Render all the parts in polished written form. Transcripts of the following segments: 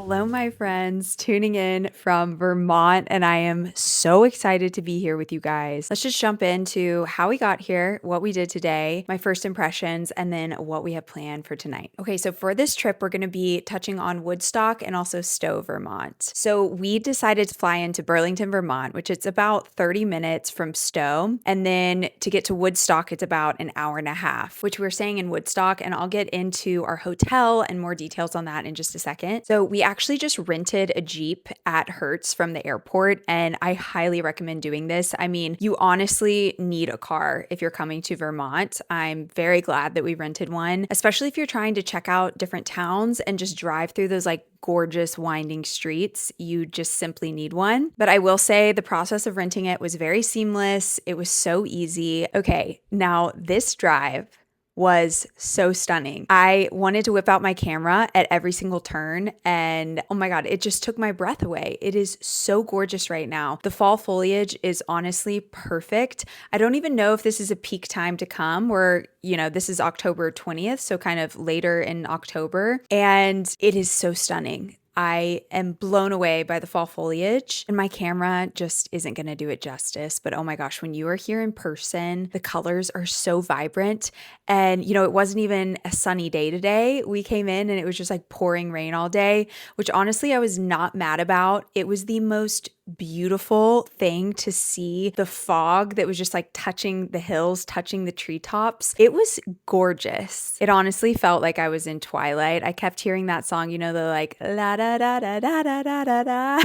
Hello, my friends, tuning in from Vermont, and I am so excited to be here with you guys. Let's just jump into how we got here, what we did today, my first impressions, and then what we have planned for tonight. Okay, so for this trip, we're going to be touching on Woodstock and also Stowe, Vermont. So we decided to fly into Burlington, Vermont, which it's about 30 minutes from Stowe, and then to get to Woodstock, it's about an hour and a half, which we're staying in Woodstock, and I'll get into our hotel and more details on that in just a second. So we actually just rented a Jeep at Hertz from the airport, and I highly recommend doing this. I mean, you honestly need a car if you're coming to Vermont. I'm very glad that we rented one, especially if you're trying to check out different towns and just drive through those like gorgeous winding streets. You just simply need one. But I will say the process of renting it was very seamless. It was so easy. Okay, now this drive was so stunning. I wanted to whip out my camera at every single turn, and oh my God, it just took my breath away. It is so gorgeous right now. The fall foliage is honestly perfect. I don't even know if this is a peak time to come, where, this is October 20th, so kind of later in October, and it is so stunning. I am blown away by the fall foliage, and my camera just isn't going to do it justice. But oh my gosh, when you are here in person, the colors are so vibrant. And, it wasn't even a sunny day today. We came in and it was just like pouring rain all day, which honestly I was not mad about. It was the most beautiful thing to see the fog that was just like touching the hills, touching the treetops. It was gorgeous. It honestly felt like I was in Twilight. I kept hearing that song, the like la da da da da da da da da.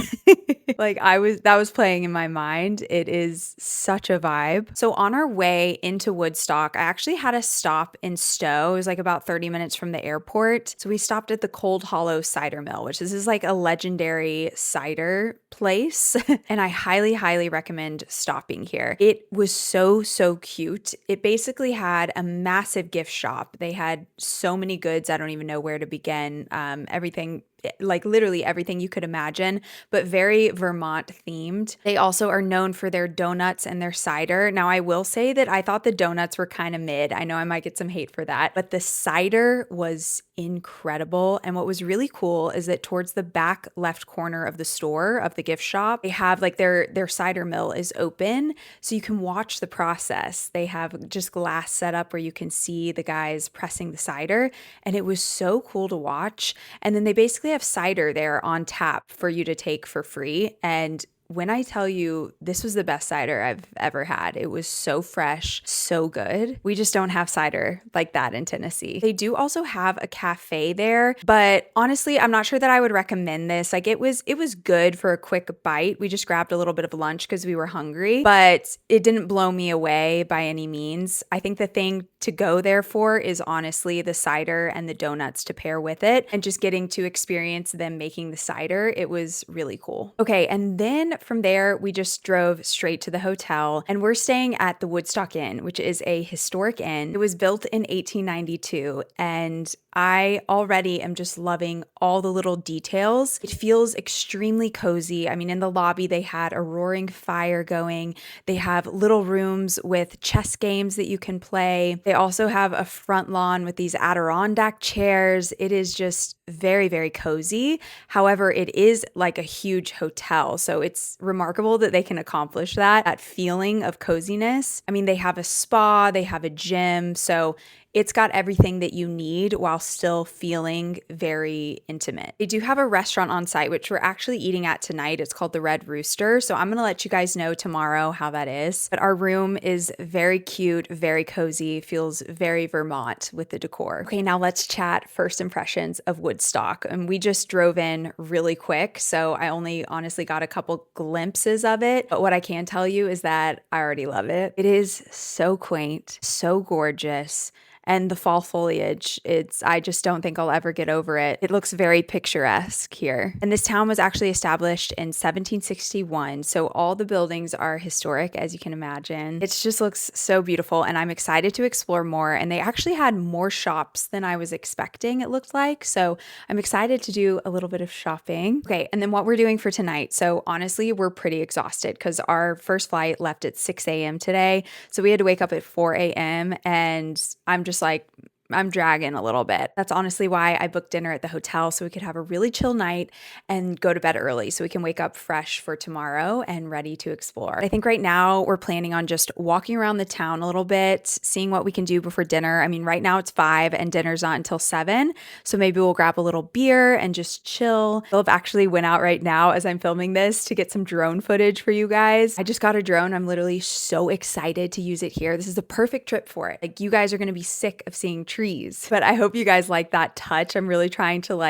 Like that was playing in my mind. It is such a vibe. So on our way into Woodstock, I actually had a stop in Stowe. It was like about 30 minutes from the airport. So we stopped at the Cold Hollow Cider Mill, which is like a legendary cider place. And I highly, highly recommend stopping here. It was so, so cute. It basically had a massive gift shop. They had so many goods. I don't even know where to begin. Everything, like literally everything you could imagine, but very Vermont themed. They also are known for their donuts and their cider. Now, I will say that I thought the donuts were kind of mid. I know I might get some hate for that, but the cider was incredible. And what was really cool is that towards the back left corner of the store, of the gift shop, they have like their cider mill is open, so you can watch the process. They have just glass set up where you can see the guys pressing the cider, and it was so cool to watch. And then they basically have cider there on tap for you to take for free. And when I tell you this was the best cider I've ever had, it was so fresh, so good. We just don't have cider like that in Tennessee. They do also have a cafe there, but honestly, I'm not sure that I would recommend this. Like it was good for a quick bite. We just grabbed a little bit of lunch because we were hungry, but it didn't blow me away by any means. I think the thing to go there for is honestly the cider and the donuts to pair with it, and just getting to experience them making the cider. It was really cool. Okay, and then from there, we just drove straight to the hotel, and we're staying at the Woodstock Inn, which is a historic inn. It was built in 1892, and I already am just loving all the little details. It feels extremely cozy. I mean, in the lobby, they had a roaring fire going. They have little rooms with chess games that you can play. They also have a front lawn with these Adirondack chairs. It is just very, very cozy. However, it is like a huge hotel. So it's remarkable that they can accomplish that feeling of coziness. I mean, they have a spa, they have a gym. So it's got everything that you need while still feeling very intimate. They do have a restaurant on site, which we're actually eating at tonight. It's called the Red Rooster. So I'm going to let you guys know tomorrow how that is. But our room is very cute, very cozy, feels very Vermont with the decor. Okay, now let's chat first impressions of Woodstock. And we just drove in really quick, so I only honestly got a couple glimpses of it. But what I can tell you is that I already love it. It is so quaint, so gorgeous. And the fall foliage, I just don't think I'll ever get over it. It looks very picturesque here. And this town was actually established in 1761. So all the buildings are historic, as you can imagine. It just looks so beautiful, and I'm excited to explore more. And they actually had more shops than I was expecting, it looked like. So I'm excited to do a little bit of shopping. Okay, and then what we're doing for tonight. So honestly, we're pretty exhausted because our first flight left at 6 a.m. today. So we had to wake up at 4 a.m. and I'm just like, I'm dragging a little bit. That's honestly why I booked dinner at the hotel, so we could have a really chill night and go to bed early so we can wake up fresh for tomorrow and ready to explore. I think right now we're planning on just walking around the town a little bit, seeing what we can do before dinner. I mean, right now it's 5 and dinner's not until 7, so maybe we'll grab a little beer and just chill. Philip actually went out right now as I'm filming this to get some drone footage for you guys. I just got a drone. I'm literally so excited to use it here. This is the perfect trip for it. Like, you guys are going to be sick of seeing trees, but I hope you guys like that touch. I'm really trying to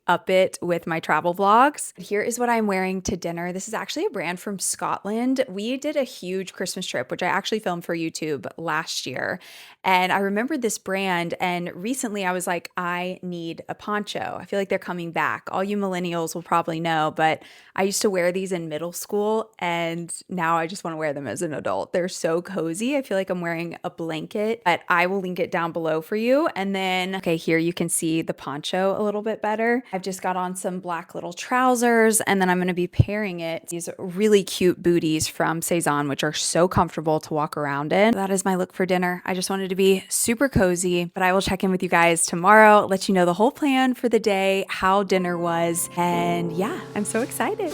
up it with my travel vlogs. Here is what I'm wearing to dinner. This is actually a brand from Scotland. We did a huge Christmas trip, which I actually filmed for YouTube last year. And I remembered this brand, and recently I was like, I need a poncho. I feel like they're coming back. All you millennials will probably know, but I used to wear these in middle school, and now I just want to wear them as an adult. They're so cozy. I feel like I'm wearing a blanket, but I will link it down below for you. And then, okay, here you can see the poncho a little bit better. I've just got on some black little trousers, and then I'm going to be pairing it these really cute booties from Cezanne, which are so comfortable to walk around in. That is my look for dinner. I just wanted to be super cozy, but I will check in with you guys tomorrow, let you know the whole plan for the day, how dinner was, and yeah, I'm so excited.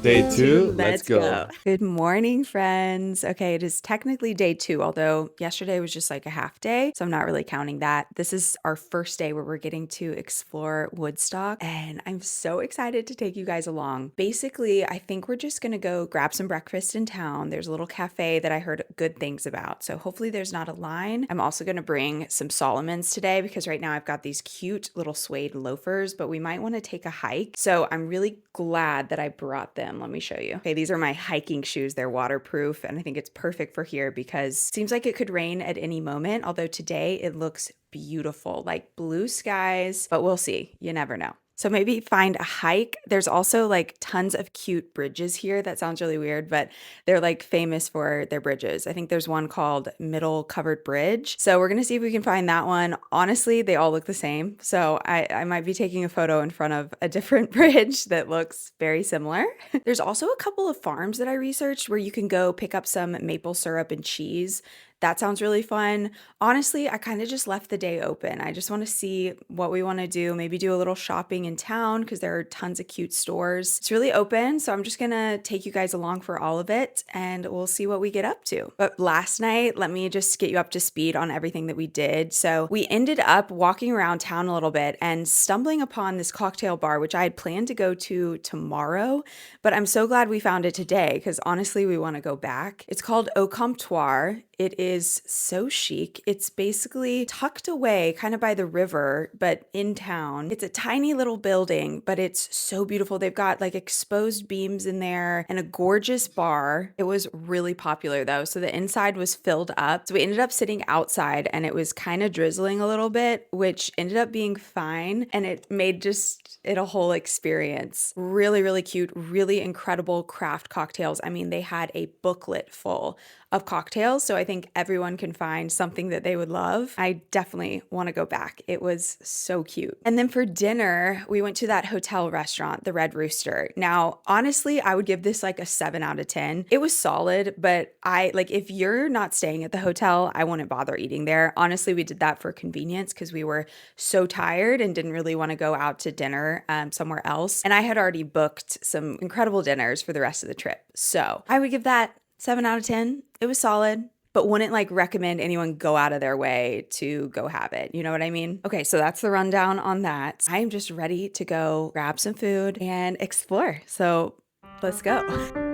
Day two, let's go. Good morning, friends. Okay, it is technically day 2, although yesterday was just like a half day, so I'm not really counting that. This is our first day where we're getting to explore Woodstock, and I'm so excited to take you guys along. Basically, I think we're just gonna go grab some breakfast in town. There's a little cafe that I heard good things about, so hopefully there's not a line. I'm also gonna bring some Solomons today because right now I've got these cute little suede loafers, but we might want to take a hike, so I'm really glad that I brought them. Let me show you. Okay, these are my hiking shoes. They're waterproof, and I think it's perfect for here because it seems like it could rain at any moment, although today it looks beautiful, like blue skies, but we'll see. You never know. So maybe find a hike. There's also like tons of cute bridges here. That sounds really weird, but they're like famous for their bridges. I think there's one called Middle Covered Bridge. So we're gonna see if we can find that one. Honestly, they all look the same. So I might be taking a photo in front of a different bridge that looks very similar. There's also a couple of farms that I researched where you can go pick up some maple syrup and cheese. That sounds really fun. Honestly, I kind of just left the day open. I just want to see what we want to do, maybe do a little shopping in town because there are tons of cute stores. It's really open, so I'm just going to take you guys along for all of it and we'll see what we get up to. But last night, let me just get you up to speed on everything that we did. So we ended up walking around town a little bit and stumbling upon this cocktail bar, which I had planned to go to tomorrow, but I'm so glad we found it today because honestly, we want to go back. It's called Au Comptoir. It is so chic. It's basically tucked away kind of by the river, but in town. It's a tiny little building, but it's so beautiful. They've got like exposed beams in there and a gorgeous bar. It was really popular though. So the inside was filled up. So we ended up sitting outside and it was kind of drizzling a little bit, which ended up being fine. And it made just it a whole experience. Really, really cute, really incredible craft cocktails. I mean, they had a booklet full of cocktails, so I think everyone can find something that they would love. I definitely want to go back. It was so cute. And then for dinner, we went to that hotel restaurant, the Red Rooster. Now, honestly, I would give this like a 7 out of 10. It was solid, but if you're not staying at the hotel, I wouldn't bother eating there. Honestly, we did that for convenience because we were so tired and didn't really want to go out to dinner somewhere else. And I had already booked some incredible dinners for the rest of the trip. So I would give that 7 out of 10. It was solid. but wouldn't like recommend anyone go out of their way to go have it. You know what I mean? Okay, so that's the rundown on that. I'm just ready to go grab some food and explore. So let's go.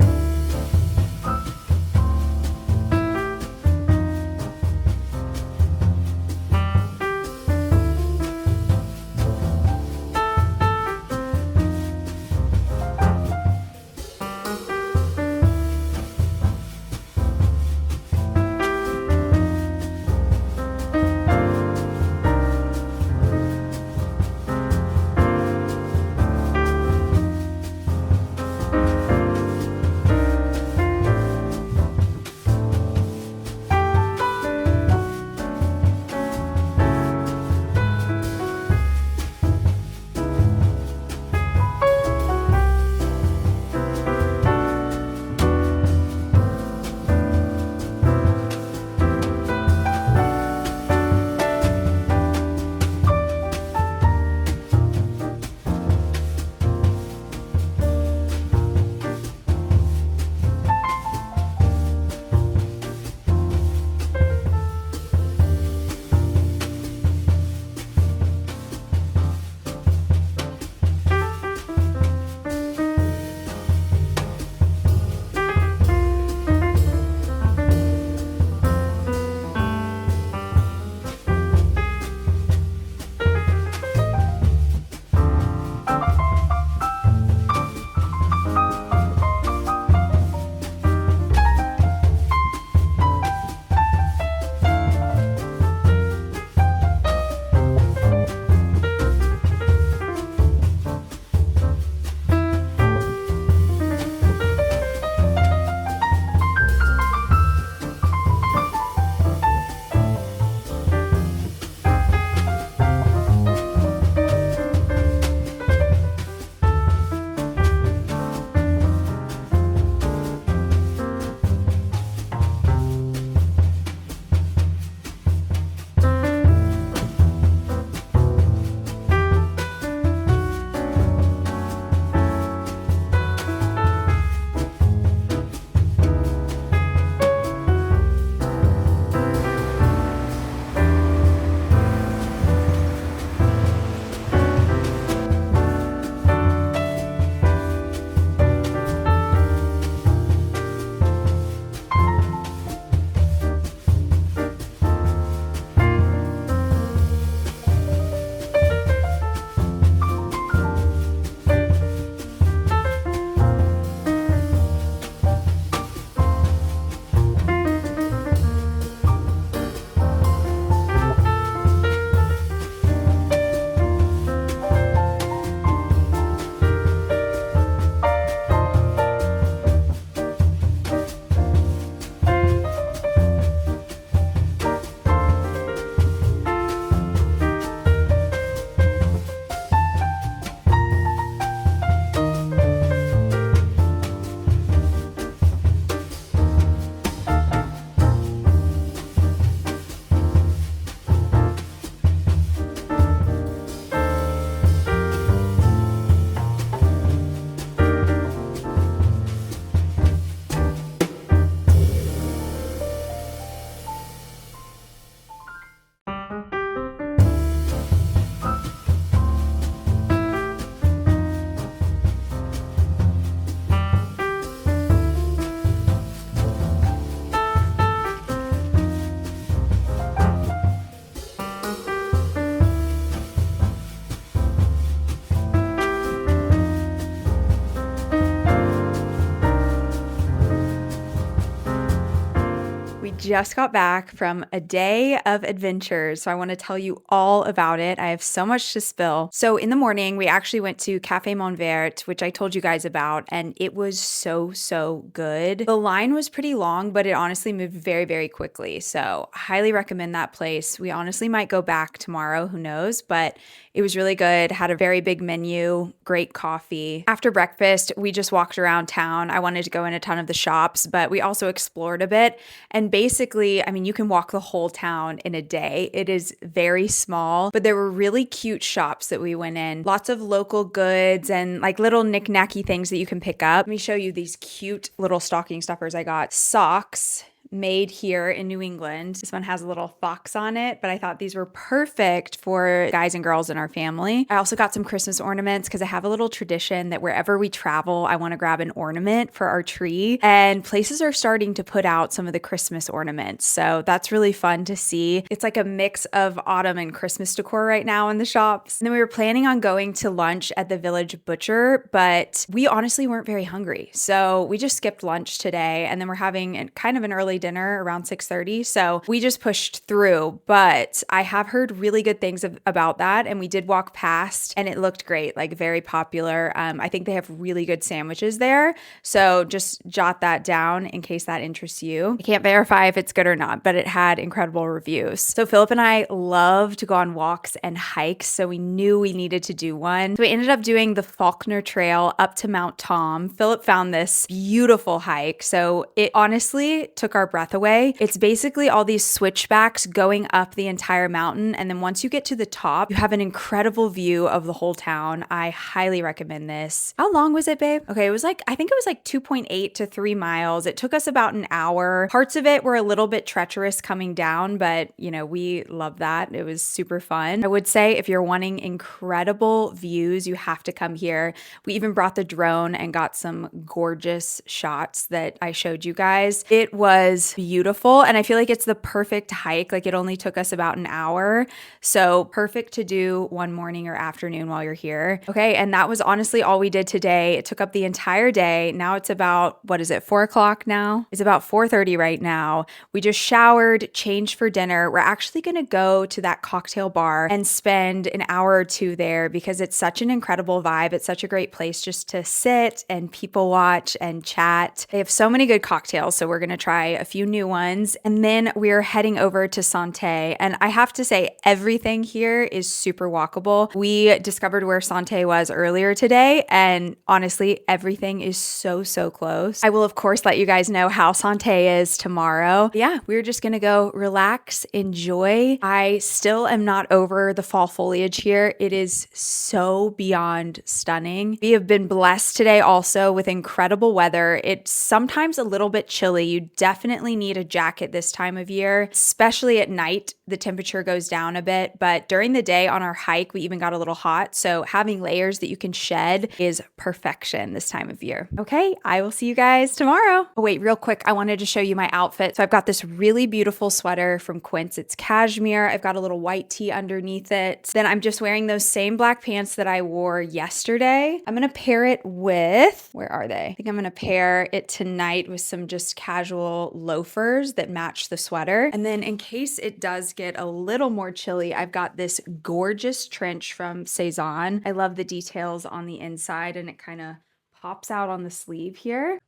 just got back from a day of adventures, so I want to tell you all about it. I have so much to spill. So in the morning, we actually went to Cafe Vert, which I told you guys about, and it was so good. The line was pretty long, but it honestly moved very quickly. So highly recommend that place. We honestly might go back tomorrow, who knows, but it was really good. Had a very big menu, great coffee. After breakfast, we just walked around town. I wanted to go in a ton of the shops, but we also explored a bit. And basically, I mean, you can walk the whole town in a day. It is very small, but there were really cute shops that we went in. Lots of local goods and like little knick-knacky things that you can pick up. Let me show you these cute little stocking stuffers I got. Socks. made here in New England. This one has a little fox on it, but I thought these were perfect for guys and girls in our family. I also got some Christmas ornaments because I have a little tradition that wherever we travel, I want to grab an ornament for our tree. And places are starting to put out some of the Christmas ornaments. So that's really fun to see. It's like a mix of autumn and Christmas decor right now in the shops. And then we were planning on going to lunch at the Village Butcher, but we honestly weren't very hungry. So we just skipped lunch today, and then we're having kind of an early dinner around 6:30. So we just pushed through, but I have heard really good things about that. And we did walk past and it looked great, like very popular. I think they have really good sandwiches there. So just jot that down in case that interests you. I can't verify if it's good or not, but it had incredible reviews. So Philip and I love to go on walks and hikes. So we knew we needed to do one. So we ended up doing the Faulkner Trail up to Mount Tom. Philip found this beautiful hike. So it honestly took our breath away. It's basically all these switchbacks going up the entire mountain. And then once you get to the top, you have an incredible view of the whole town. I highly recommend this. How long was it, babe? Okay, I think it was like 2.8 to 3 miles. It took us about an hour. Parts of it were a little bit treacherous coming down, but we love that. It was super fun. I would say if you're wanting incredible views, you have to come here. We even brought the drone and got some gorgeous shots that I showed you guys. It was beautiful, and I feel like it's the perfect hike. Like, it only took us about an hour, so perfect to do one morning or afternoon while you're here. Okay, and that was honestly all we did today. It took up the entire day. Now it's about, 4 o'clock now? It's about 4:30 right now. We just showered, changed for dinner. We're actually gonna go to that cocktail bar and spend an hour or two there because it's such an incredible vibe. It's such a great place just to sit and people watch and chat. They have so many good cocktails, so we're gonna try a few new ones. And then we're heading over to Santé. And I have to say, everything here is super walkable. We discovered where Santé was earlier today, and honestly, everything is so close. I will, of course, let you guys know how Santé is tomorrow. But yeah, we're just gonna go relax, enjoy. I still am not over the fall foliage here. It is so beyond stunning. We have been blessed today also with incredible weather. It's sometimes a little bit chilly. You definitely need a jacket this time of year, especially at night. The temperature goes down a bit, but during the day on our hike, we even got a little hot. So having layers that you can shed is perfection this time of year. Okay, I will see you guys tomorrow. Oh wait, real quick, I wanted to show you my outfit. So I've got this really beautiful sweater from Quince. It's cashmere. I've got a little white tee underneath it. Then I'm just wearing those same black pants that I wore yesterday. I'm gonna pair it with, where are they? I think I'm gonna pair it tonight with some just casual loafers that match the sweater. And then in case it does get a little more chilly, I've got this gorgeous trench from Cezanne. I love the details on the inside, and it kind of pops out on the sleeve here.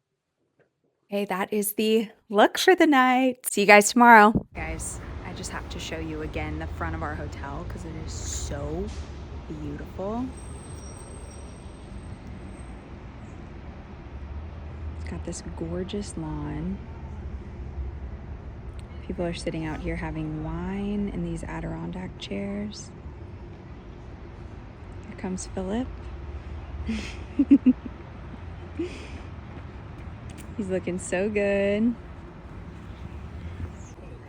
Okay, that is the look for the night. See you guys tomorrow. Guys, I just have to show you again the front of our hotel because it is so beautiful. It's got this gorgeous lawn. People are sitting out here having wine in these Adirondack chairs. Here comes Philip. He's looking so good.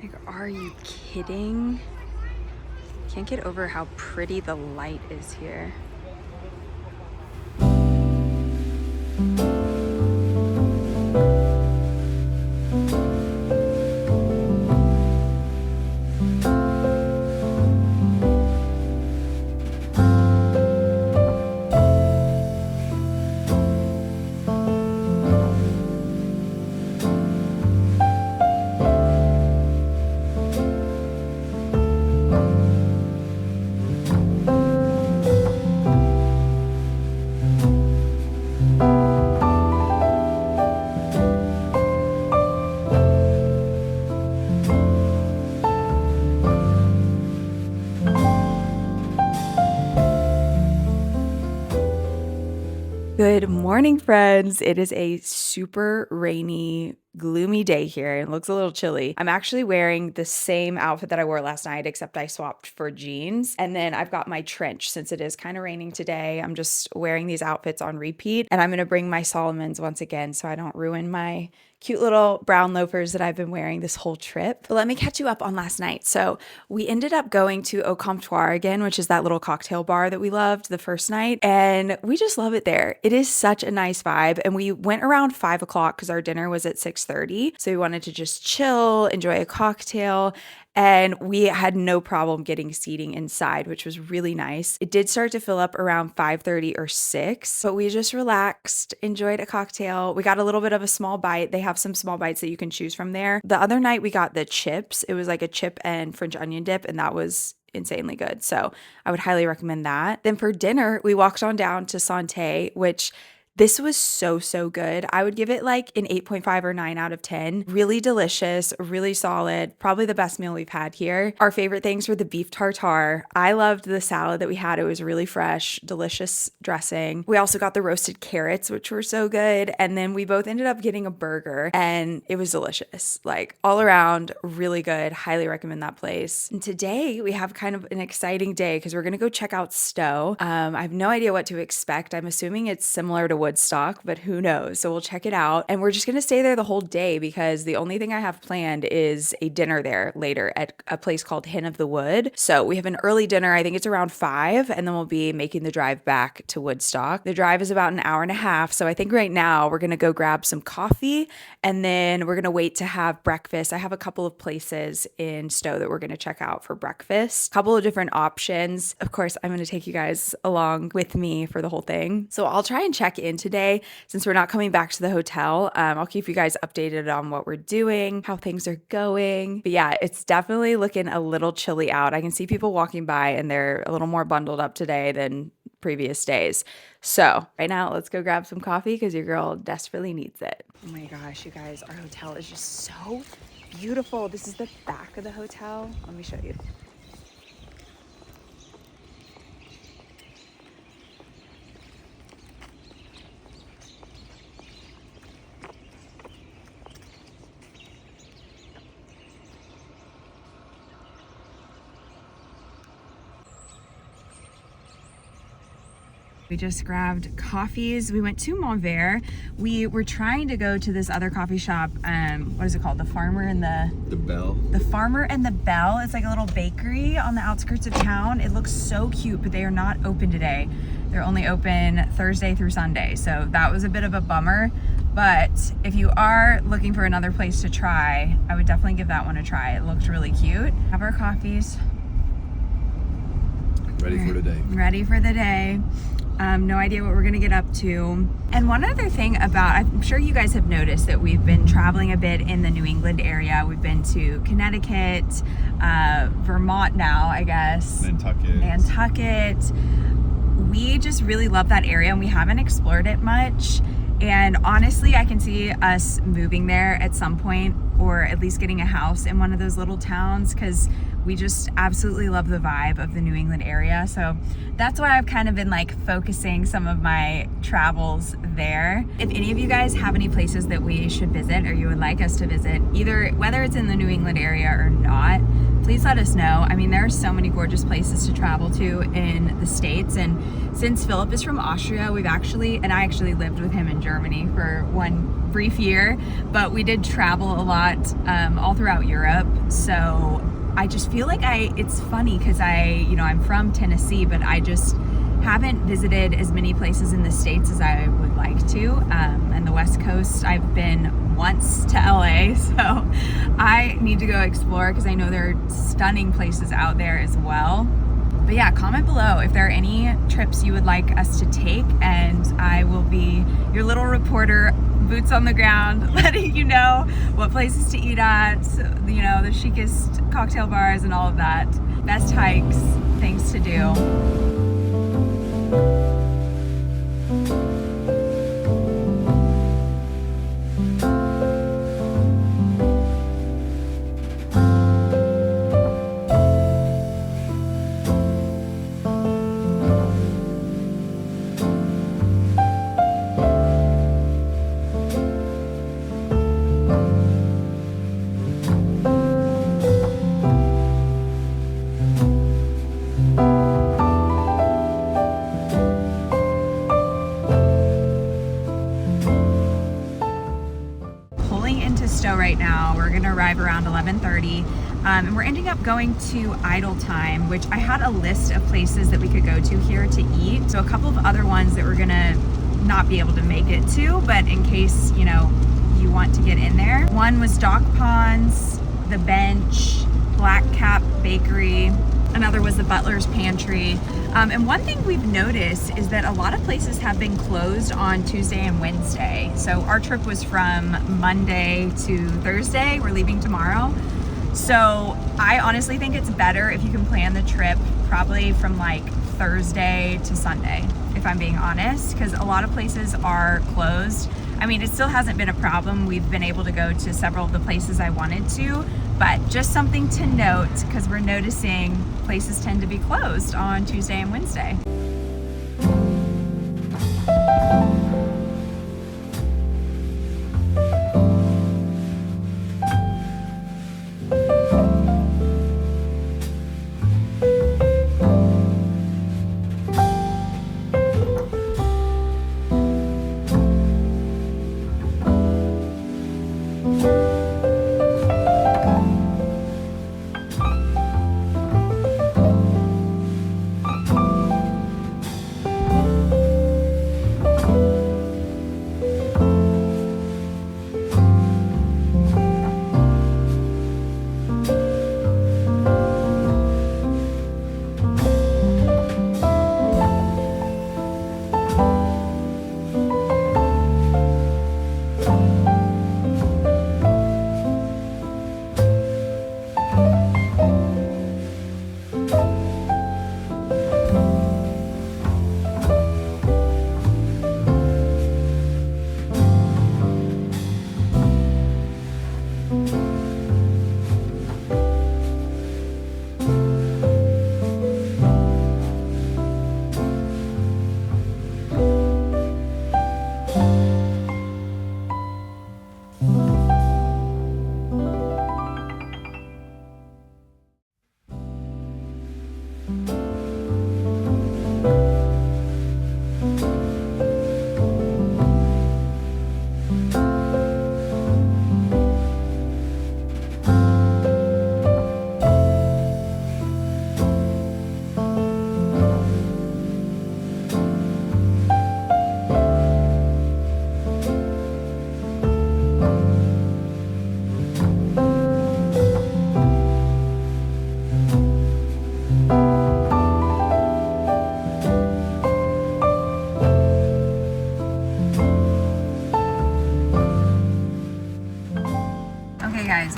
Like, are you kidding? Can't get over how pretty the light is here. Good morning, friends. It is a super rainy gloomy day here. It looks a little chilly. I'm actually wearing the same outfit that I wore last night, except I swapped for jeans. And then I've got my trench since it is kind of raining today. I'm just wearing these outfits on repeat. And I'm going to bring my Solomons once again so I don't ruin my cute little brown loafers that I've been wearing this whole trip. But let me catch you up on last night. So we ended up going to Au Comptoir again, which is that little cocktail bar that we loved the first night. And we just love it there. It is such a nice vibe. And we went around 5 o'clock because our dinner was at 6:30. So we wanted to just chill, enjoy a cocktail. And we had no problem getting seating inside, which was really nice. It did start to fill up around 5:30 or 6, but we just relaxed, enjoyed a cocktail. We got a little bit of a small bite. They have some small bites that you can choose from there. The other night we got the chips. It was like a chip and French onion dip, and that was insanely good. So I would highly recommend that. Then for dinner, we walked on down to Santé, which this was so good. I would give it like an 8.5 or 9 out of 10. Really delicious, really solid, probably the best meal we've had here. Our favorite things were the beef tartare. I loved the salad that we had. It was really fresh, delicious dressing. We also got the roasted carrots, which were so good. And then we both ended up getting a burger and it was delicious. Like all around, really good. Highly recommend that place. And today we have kind of an exciting day because we're going to go check out Stowe. I have no idea what to expect. I'm assuming it's similar to Woodstock, but who knows? So we'll check it out. And we're just going to stay there the whole day because the only thing I have planned is a dinner there later at a place called Hen of the Wood. So we have an early dinner. I think it's around 5, and then we'll be making the drive back to Woodstock. The drive is about an hour and a half. So I think right now we're going to go grab some coffee and then we're going to wait to have breakfast. I have a couple of places in Stowe that we're going to check out for breakfast. A couple of different options. Of course, I'm going to take you guys along with me for the whole thing. So I'll try and check in today since we're not coming back to the hotel. I'll keep you guys updated on what we're doing, how things are going. But yeah, it's definitely looking a little chilly out. I can see people walking by and they're a little more bundled up today than previous days. So right now, let's go grab some coffee because your girl desperately needs it. Oh my gosh, you guys, our hotel is just so beautiful. This is the back of the hotel. Let me show you. We just grabbed coffees. We went to Vert. We were trying to go to this other coffee shop. What is it called? The Farmer and the Bell. The Farmer and the Bell. It's like a little bakery on the outskirts of town. It looks so cute, but they are not open today. They're only open Thursday through Sunday. So that was a bit of a bummer. But if you are looking for another place to try, I would definitely give that one a try. It looked really cute. Have our coffees. Ready for the day. Ready for the day. No idea what we're gonna get up to. And one other thing about, I'm sure you guys have noticed that we've been traveling a bit in the New England area. We've been to Connecticut, Vermont now, I guess. Nantucket. We just really love that area and we haven't explored it much. And honestly, I can see us moving there at some point, or at least getting a house in one of those little towns, because we just absolutely love the vibe of the New England area. So that's why I've kind of been like focusing some of my travels there. If any of you guys have any places that we should visit or you would like us to visit, either whether it's in the New England area or not, please let us know. I mean, there are so many gorgeous places to travel to in the States. And since Philip is from Austria, I actually lived with him in Germany for one brief year, but we did travel a lot all throughout Europe. So I just feel like it's funny because I'm from Tennessee, but I just haven't visited as many places in the States as I would like to. And the West Coast, I've been once to LA, so I need to go explore because I know there are stunning places out there as well. But yeah, comment below if there are any trips you would like us to take, and I will be your little reporter, boots on the ground, letting you know what places to eat at, the chicest cocktail bars and all of that. Best hikes, things to do. 7:30. And we're ending up going to Idle Time, which I had a list of places that we could go to here to eat. So a couple of other ones that we're gonna not be able to make it to, but in case, you know, you want to get in there. One was Dock Ponds, The Bench, Black Cap Bakery. Another was the Butler's Pantry. And one thing we've noticed is that a lot of places have been closed on Tuesday and Wednesday. So our trip was from Monday to Thursday. We're leaving tomorrow. So I honestly think it's better if you can plan the trip probably from like Thursday to Sunday, if I'm being honest, because a lot of places are closed. I mean, it still hasn't been a problem. We've been able to go to several of the places I wanted to, but just something to note because we're noticing places tend to be closed on Tuesday and Wednesday.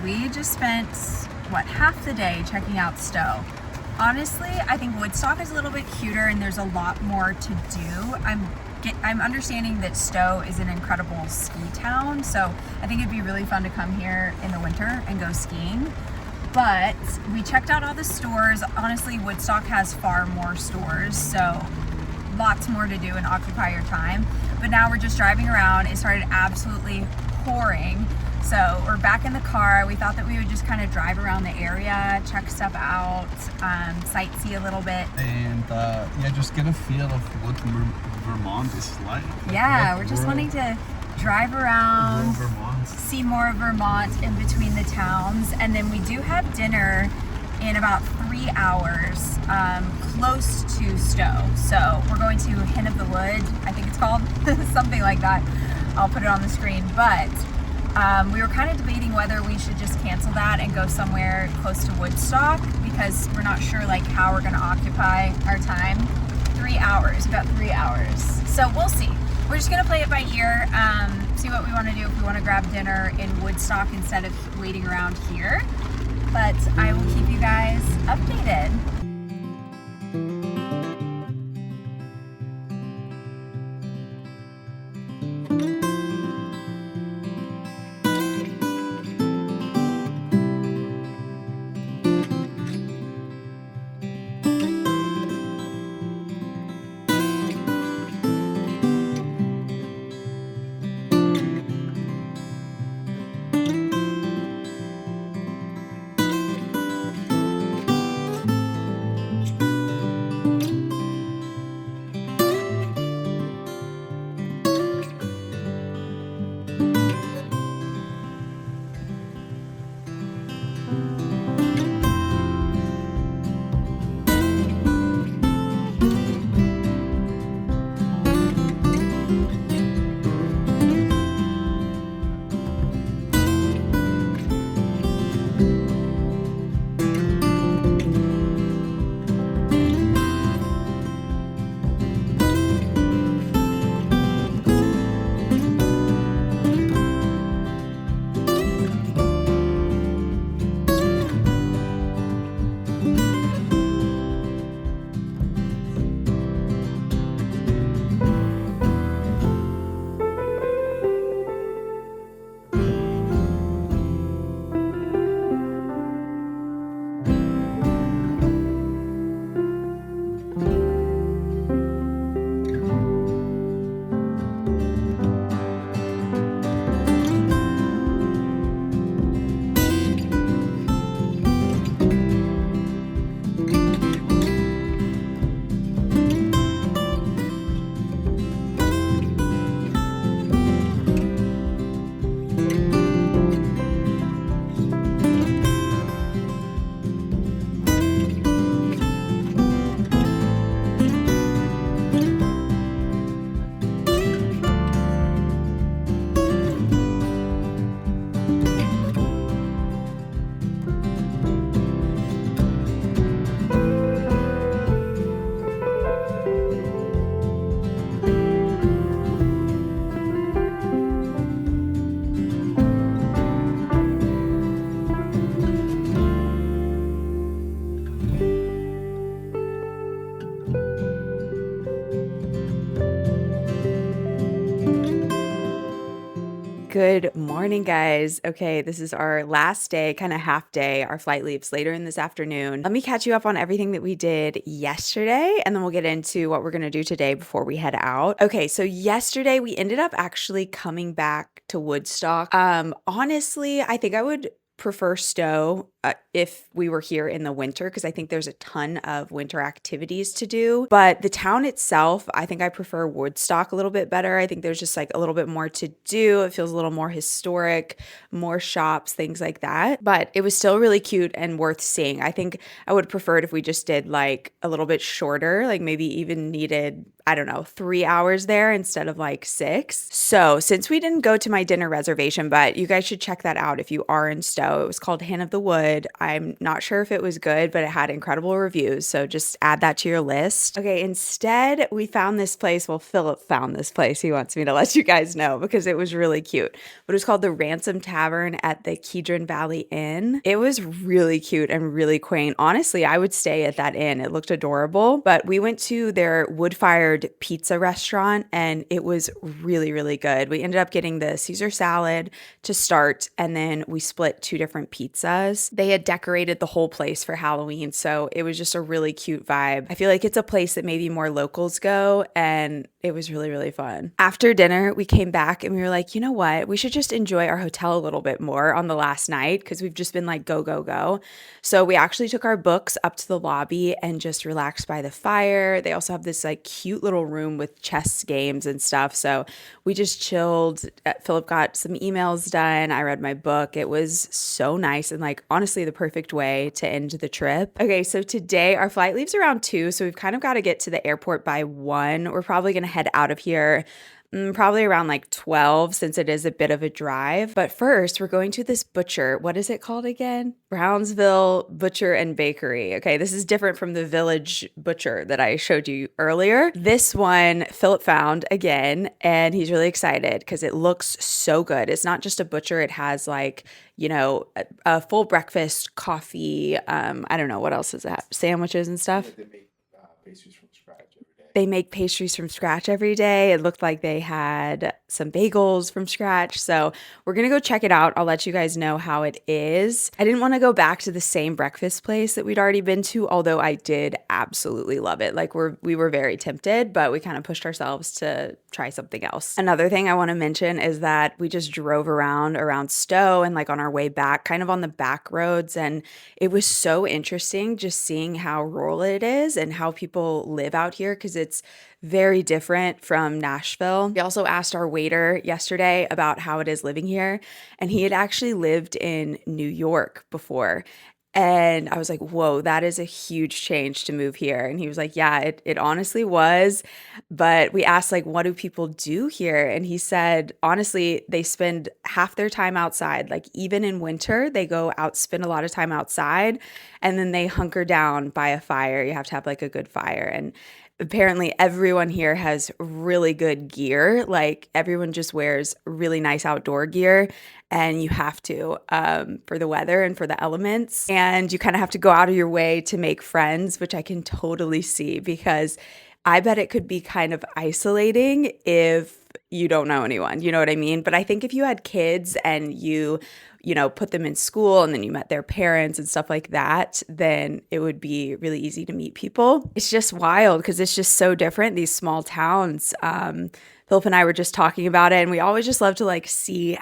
We just spent, half the day checking out Stowe. Honestly, I think Woodstock is a little bit cuter and there's a lot more to do. I'm understanding that Stowe is an incredible ski town, so I think it'd be really fun to come here in the winter and go skiing. But we checked out all the stores. Honestly, Woodstock has far more stores, so lots more to do and occupy your time. But now we're just driving around. It started absolutely pouring. So we're back in the car. We thought that we would just kind of drive around the area, check stuff out, sightsee a little bit. And just get a feel of what Vermont is like. Yeah, we're just wanting to drive around, see more of Vermont in between the towns. And then we do have dinner in about 3 hours close to Stowe. So we're going to Hen of the Wood, I think it's called, something like that. I'll put it on the screen. But we were kind of debating whether we should just cancel that and go somewhere close to Woodstock because we're not sure like how we're going to occupy our time. 3 hours, about 3 hours. So we'll see. We're just going to play it by ear, see what we want to do if we want to grab dinner in Woodstock instead of waiting around here. But I will keep you guys updated. Good morning, guys. Okay, this is our last day, kind of half day. Our flight leaves later in this afternoon. Let me catch you up on everything that we did yesterday, and then we'll get into what we're going to do today before we head out. Okay, so yesterday we ended up actually coming back to Woodstock. Honestly, I think I would prefer Stowe if we were here in the winter, because I think there's a ton of winter activities to do. But the town itself, I think I prefer Woodstock a little bit better. I think there's just like a little bit more to do. It feels a little more historic, more shops, things like that. But it was still really cute and worth seeing. I think I would prefer it if we just did like a little bit shorter, like maybe even needed, I don't know, 3 hours there instead of like 6. So since we didn't go to my dinner reservation, but you guys should check that out if you are in Stowe. It was called Hand of the Wood. I'm not sure if it was good, but it had incredible reviews. So just add that to your list. Okay, instead we found this place. Well, Philip found this place. He wants me to let you guys know because it was really cute. But it was called the Ransom Tavern at the Kedron Valley Inn. It was really cute and really quaint. Honestly, I would stay at that inn. It looked adorable. But we went to their wood-fired pizza restaurant and it was really, really good. We ended up getting the Caesar salad to start, and then we split 2 different pizzas. They had decorated the whole place for Halloween, so it was just a really cute vibe. I feel like it's a place that maybe more locals go, and it was really, really fun. After dinner, we came back and we were like, you know what? We should just enjoy our hotel a little bit more on the last night because we've just been like, go, go, go. So we actually took our books up to the lobby and just relaxed by the fire. They also have this like cute little room with chess games and stuff. So we just chilled. Philip got some emails done. I read my book. It was so nice and like honestly the perfect way to end the trip. Okay, so today our flight leaves around 2, so we've kind of got to get to the airport by 1. We're probably going to head out of here probably around like 12 since it is a bit of a drive. But first, we're going to this butcher. What is it called again? Brownsville Butcher and Bakery. Okay, this is different from the Village Butcher that I showed you earlier. This one, Philip found again, and he's really excited because it looks so good. It's not just a butcher. It has like, you know, a full breakfast, coffee. I don't know, what else is that? Sandwiches and stuff. Yeah, they make pastries from scratch every day. They make pastries from scratch every day. It looked like they had some bagels from scratch. So we're going to go check it out. I'll let you guys know how it is. I didn't want to go back to the same breakfast place that we'd already been to, although I did absolutely love it. Like we were very tempted, but we kind of pushed ourselves to try something else. Another thing I want to mention is that we just drove around Stowe and like on our way back, kind of on the back roads. And it was so interesting just seeing how rural it is and how people live out here because it's very different from Nashville. We also asked our waiter yesterday about how it is living here, and he had actually lived in New York before. And I was like, whoa, that is a huge change to move here. And he was like, yeah, it honestly was. But we asked, like, what do people do here? And he said, honestly, they spend half their time outside. Like, even in winter, they go out, spend a lot of time outside, and then they hunker down by a fire. You have to have like a good fire. And apparently everyone here has really good gear. Like everyone just wears really nice outdoor gear, and you have to for the weather and for the elements. And you kind of have to go out of your way to make friends, which I can totally see because I bet it could be kind of isolating if you don't know anyone. You know what I mean? But I think if you had kids and you know, put them in school and then you met their parents and stuff like that, then it would be really easy to meet people. It's just wild because it's just so different, these small towns. Philip and I were just talking about it, and we always just love to like see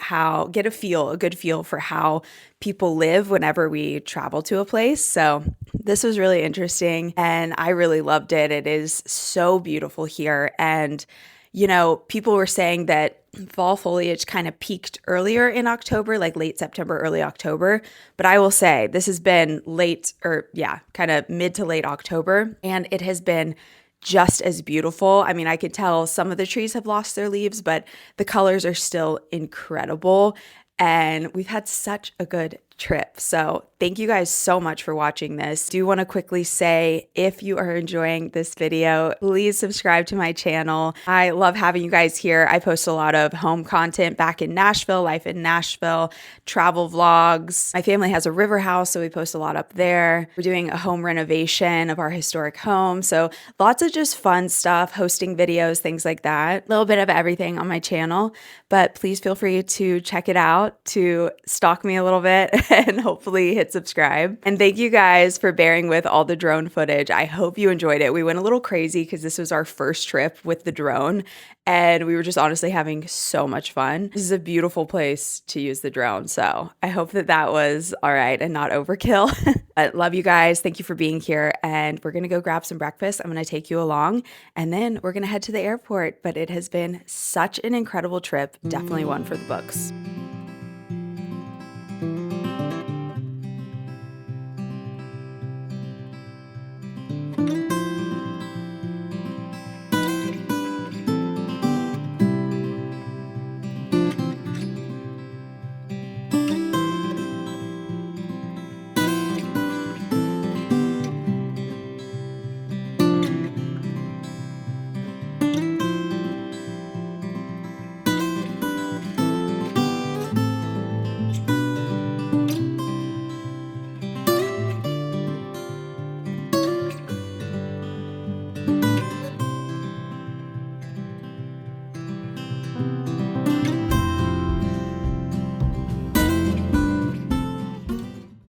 get a good feel for how people live whenever we travel to a place. So this was really interesting and I really loved it. It is so beautiful here. And you know, people were saying that fall foliage kind of peaked earlier in October, like late September, early October. But I will say this has been kind of mid to late October, and it has been just as beautiful. I mean, I could tell some of the trees have lost their leaves, but the colors are still incredible. And we've had such a good trip. So thank you guys so much for watching this. Do want to quickly say, if you are enjoying this video, please subscribe to my channel. I love having you guys here. I post a lot of home content back in Nashville, life in Nashville, travel vlogs. My family has a river house, so we post a lot up there. We're doing a home renovation of our historic home. So lots of just fun stuff, hosting videos, things like that. A little bit of everything on my channel, but please feel free to check it out, to stalk me a little bit, and hopefully hit subscribe. And thank you guys for bearing with all the drone footage. I hope you enjoyed it. We went a little crazy because this was our first trip with the drone, and we were just honestly having so much fun. This is a beautiful place to use the drone, so I hope that that was all right and not overkill. I love you guys. Thank you for being here, and we're gonna go grab some breakfast. I'm gonna take you along, and then we're gonna head to the airport. But it has been such an incredible trip. Definitely one for the books.